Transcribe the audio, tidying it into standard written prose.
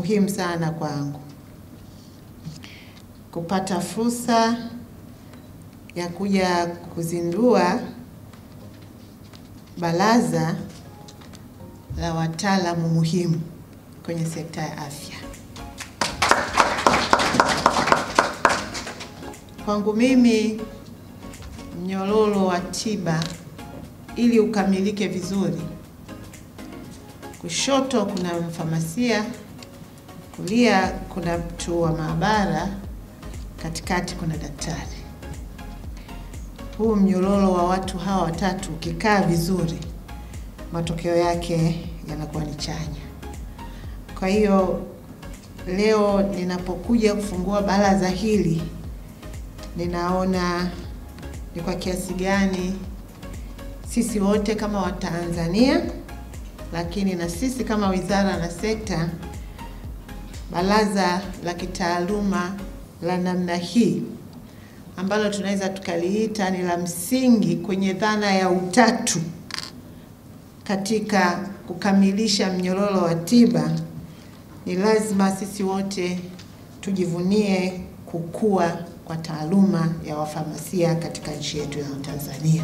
muhimu sana kwangu kupata fursa ya kuja kuzindua baraza la wataalamu muhimu kwenye sekta ya afya. Kwangu mimi, mnyororo wa tiba ili ukamilike vizuri, kushoto kuna mfamasia, kulia kuna mtu wa maabara, katikati kuna daktari. Huu mnyororo wa watu hawa watatu ukikaa vizuri, matokeo yake yanakuwa ni chanya. Kwa hiyo leo ninapokuja kufungua baraza hili, ninaona ni kwa kiasi gani sisi wote kama Watanzania, lakini na sisi kama wizara na sekta, baraza la kitaaluma la namna hii ambalo tunaweza tukaliita ni la msingi kwenye dhana ya utatu katika kukamilisha mnyororo wa tiba, ni lazima sisi wote tujivunie kukua kwa taaluma ya wafamasia katika nchi yetu ya Tanzania.